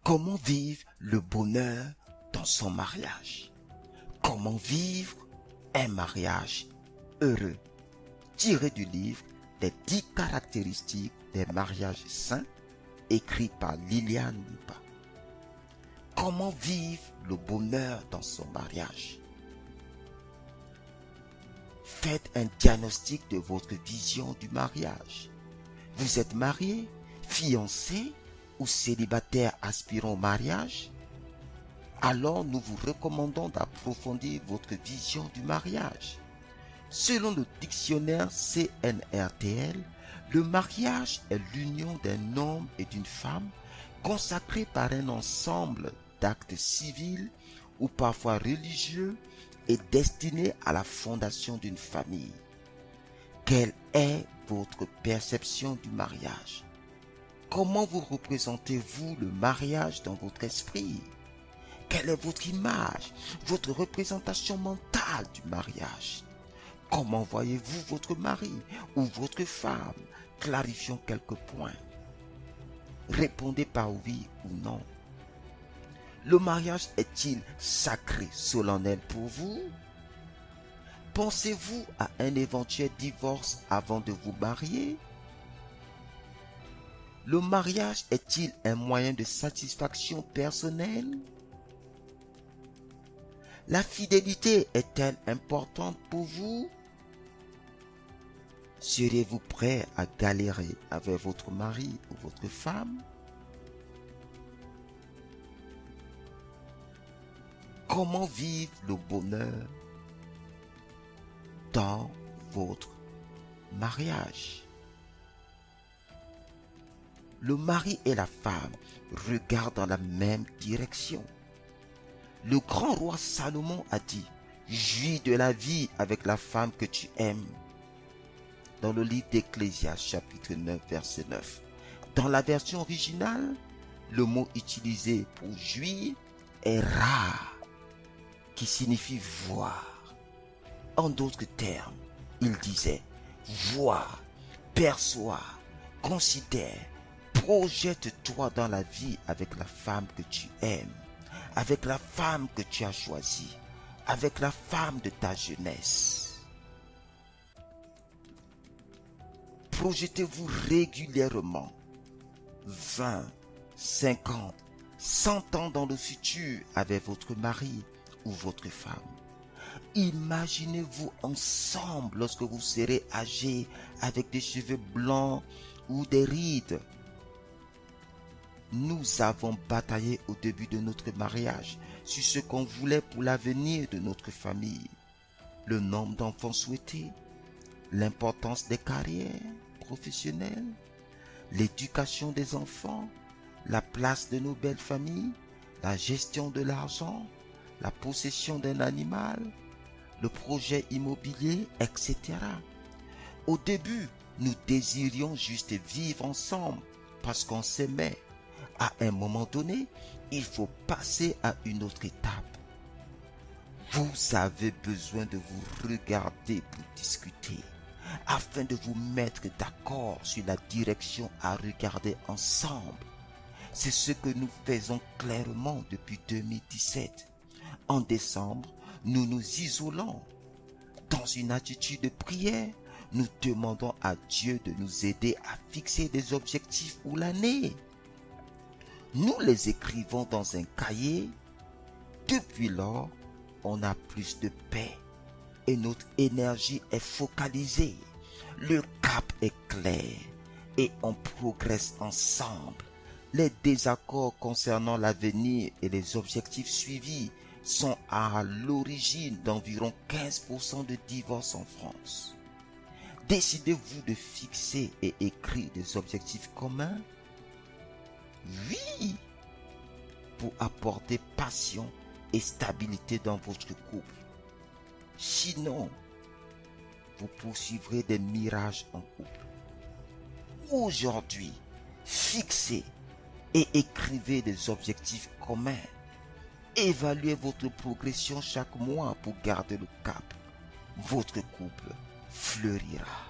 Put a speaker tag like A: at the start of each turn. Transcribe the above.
A: Comment vivre le bonheur dans son mariage? Comment vivre un mariage heureux? Tiré du livre des 10 caractéristiques des mariages sains, écrit par Liliane Lupa. Comment vivre le bonheur dans son mariage? Faites un diagnostic de votre vision du mariage. Vous êtes marié, fiancé ou célibataire aspirant au mariage? Alors nous vous recommandons d'approfondir votre vision du mariage. Selon le dictionnaire CNRTL, le mariage est l'union d'un homme et d'une femme consacrés par un ensemble d'actes civils ou parfois religieux et destinés à la fondation d'une famille. Quelle est votre perception du mariage? Comment vous représentez-vous le mariage dans votre esprit? Quelle est votre image, votre représentation mentale du mariage? Comment voyez-vous votre mari ou votre femme? Clarifions quelques points. Répondez par oui ou non. Le mariage est-il sacré, solennel pour vous? Pensez-vous à un éventuel divorce avant de vous marier? Le mariage est-il un moyen de satisfaction personnelle? La fidélité est-elle importante pour vous? Serez-vous prêt à galérer avec votre mari ou votre femme? Comment vivre le bonheur dans votre mariage? Le mari et la femme regardent dans la même direction. Le grand roi Salomon a dit: jouis de la vie avec la femme que tu aimes. Dans le livre d'Ecclésiaste, chapitre 9, verset 9. Dans la version originale, le mot utilisé pour jouir est rare, qui signifie voir. En d'autres termes, il disait: vois, perçois, considère, projette-toi dans la vie avec la femme que tu aimes, avec la femme que tu as choisie, avec la femme de ta jeunesse. Projetez-vous régulièrement 20, 50, 100 ans dans le futur avec votre mari ou votre femme. Imaginez-vous ensemble lorsque vous serez âgés avec des cheveux blancs ou des rides. Nous avons bataillé au début de notre mariage sur ce qu'on voulait pour l'avenir de notre famille. Le nombre d'enfants souhaités, l'importance des carrières professionnelles, l'éducation des enfants, la place de nos belles familles, la gestion de l'argent, la possession d'un animal, le projet immobilier, etc. Au début, nous désirions juste vivre ensemble parce qu'on s'aimait. À un moment donné, il faut passer à une autre étape. Vous avez besoin de vous regarder pour discuter, afin de vous mettre d'accord sur la direction à regarder ensemble. C'est ce que nous faisons clairement depuis 2017. En décembre, nous nous isolons. Dans une attitude de prière, nous demandons à Dieu de nous aider à fixer des objectifs pour l'année. Nous les écrivons dans un cahier. Depuis lors, on a plus de paix et notre énergie est focalisée. Le cap est clair et on progresse ensemble. Les désaccords concernant l'avenir et les objectifs suivis sont à l'origine d'environ 15% de divorces en France. Décidez-vous de fixer et écrire des objectifs communs? Oui, pour apporter passion et stabilité dans votre couple. Sinon, vous poursuivrez des mirages en couple. Aujourd'hui, fixez et écrivez des objectifs communs. Évaluez votre progression chaque mois pour garder le cap. Votre couple fleurira.